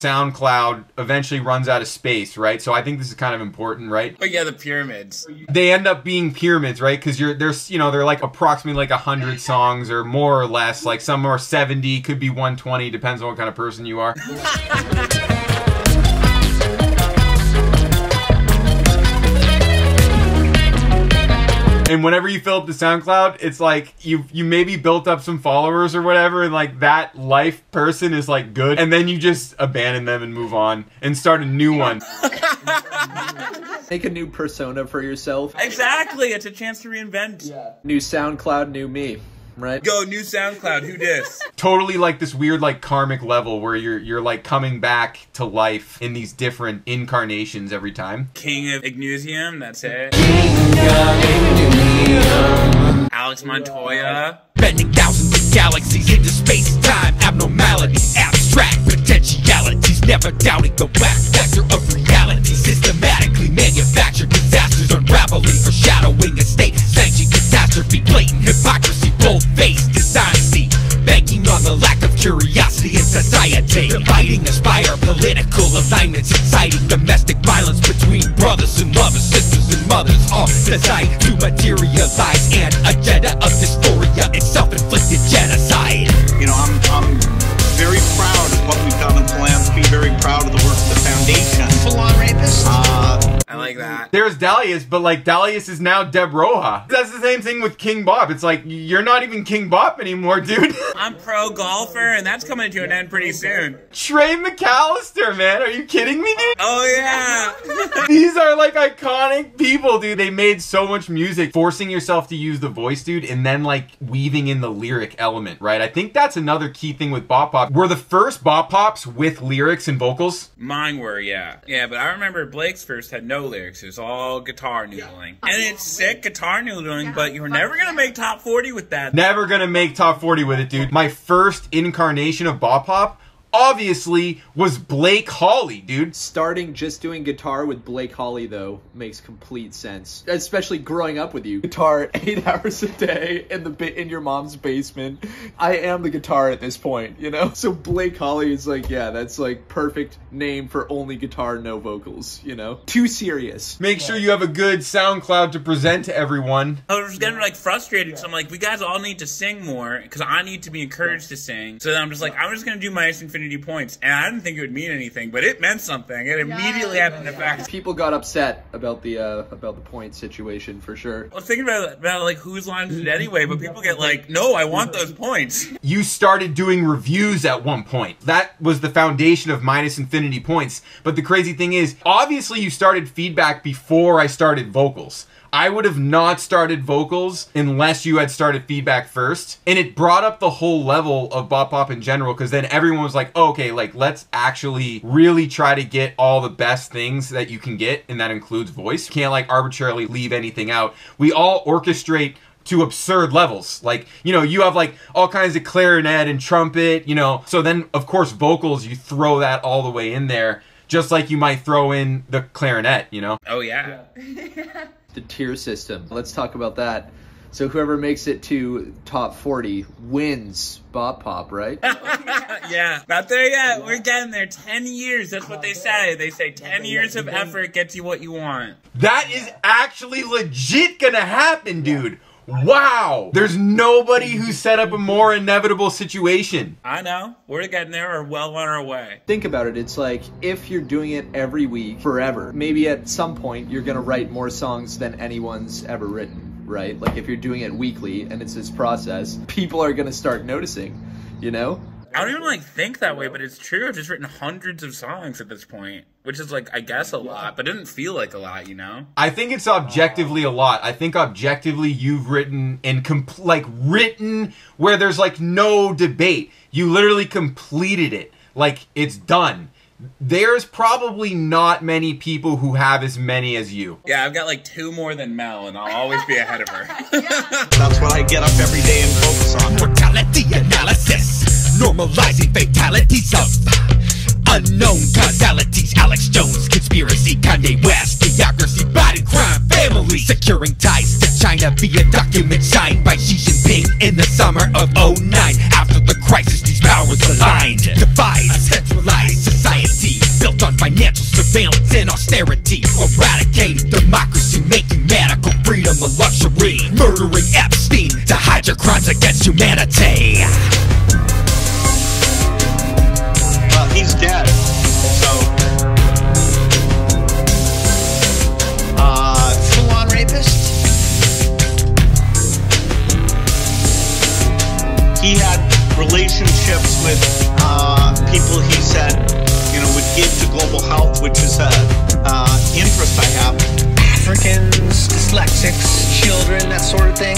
SoundCloud eventually runs out of space, right? So I think this is kind of important, right? Oh yeah, the pyramids. They end up being pyramids, right? Because there's, you know, they're like approximately like 100 songs or more or less. Like some are 70, could be 120, depends on what kind of person you are. And whenever you fill up the SoundCloud, it's like you maybe built up some followers or whatever, and like that life person is like good, and then you just abandon them and move on and start a new one. Make a new persona for yourself. Exactly, it's a chance to reinvent. Yeah. New SoundCloud, new me. Right? Go, new SoundCloud, who dis? Totally like this weird like karmic level where you're like coming back to life in these different incarnations every time. King of Ignusium, that's it. King of Ignusium. Alex Montoya. Bending thousands of galaxies into space-time abnormalities, abstract potentialities, never doubting the wax vector of reality, systematically manufactured disasters, unraveling, foreshadowing a state, sanctioned catastrophe, blatant hypocrisy, bold-faced dishonesty, banking on the lack of curiosity in society, dividing aspire political alignments, inciting domestic violence between brothers and lovers, sisters and mothers, all designed to materialize an agenda of dysphoria and self-inflicted genocide. You know, I'm very proud of what we've done in philanthropy, very proud of the work of the foundation. Full-on rapist? I like that. There's Dalias, but like Dalias is now Deb Roja. That's the same thing with King Bop. It's like, you're not even King Bop anymore, dude. I'm pro golfer, and that's coming to an end pretty soon. Trey McAllister, man. Are you kidding me, dude? Oh, yeah. These are like iconic people, dude. They made so much music. Forcing yourself to use the voice, dude, and then like weaving in the lyric element, right? I think that's another key thing with Bop Pop. Were the first Bop Pops with lyrics and vocals? Mine were, yeah. Yeah, but I remember Blake's first had no lyrics. It was all guitar noodling. And it's sick guitar noodling, but you're never gonna make top 40 with that. Never gonna make top 40 with it, dude. My first incarnation of Bop Pop obviously was Blake Hawley, dude. Starting just doing guitar with Blake Hawley, though, makes complete sense. Especially growing up with you. Guitar 8 hours a day in your mom's basement. I am the guitar at this point, you know? So Blake Hawley is like, yeah, that's like perfect name for only guitar, no vocals, you know? Too serious. Make sure you have a good SoundCloud to present to everyone. I was getting like frustrated, so I'm like, we guys all need to sing more, because I need to be encouraged to sing. So then I'm just like, I'm just gonna do my Infinity Points, and I didn't think it would mean anything, but it meant something. It immediately had an effect. People got upset about the point situation for sure. I was thinking about like whose line is it anyway, but people get like, no, I want those points. You started doing reviews at one point. That was the foundation of Minus Infinity Points. But the crazy thing is, obviously you started feedback before I started vocals. I would have not started vocals unless you had started feedback first. And it brought up the whole level of Bop Pop in general, because then everyone was like, oh, okay, like let's actually really try to get all the best things that you can get, and that includes voice. You can't like arbitrarily leave anything out. We all orchestrate to absurd levels. Like, you know, you have like all kinds of clarinet and trumpet, you know. So then, of course, vocals, you throw that all the way in there, just like you might throw in the clarinet, you know? Oh, yeah. The tier system. Let's talk about that. So whoever makes it to top 40 wins Bop Pop, right? Yeah. Not there yet. We're getting there. 10 years. That's what they say. They say 10 years of effort gets you what you want. That is actually legit gonna happen, dude. Wow. There's nobody who set up a more inevitable situation. I know. We're getting there. We're well on our way. Think about it. It's like, if you're doing it every week forever, maybe at some point you're gonna write more songs than anyone's ever written, right? Like if you're doing it weekly and it's this process, people are gonna start noticing, you know? I don't even like think that way, but it's true. I've just written hundreds of songs at this point, which is like, I guess a lot, but it didn't feel like a lot, you know? I think it's objectively a lot. I think objectively you've written and written where there's like no debate. You literally completed it. Like it's done. There's probably not many people who have as many as you. Yeah, I've got like 2 more than Mel, and I'll always be ahead of her. That's what I get up every day and focus on. Mortality analysis, normalizing fatalities of unknown causalities. Alex Jones, conspiracy, Kanye West, theocracy, Biden, crime, family, securing ties to China via document signed by Xi Jinping in the summer of '09. After the crisis, these powers aligned, divide a centralized society. and austerity, eradicating democracy, making medical freedom a luxury, murdering Epstein to hide your crimes against humanity. Well, he's dead, so full-on rapist. he had relationships with people he said, you know, would give to global health, which is a interest I have. Africans, dyslexics, children, that sort of thing.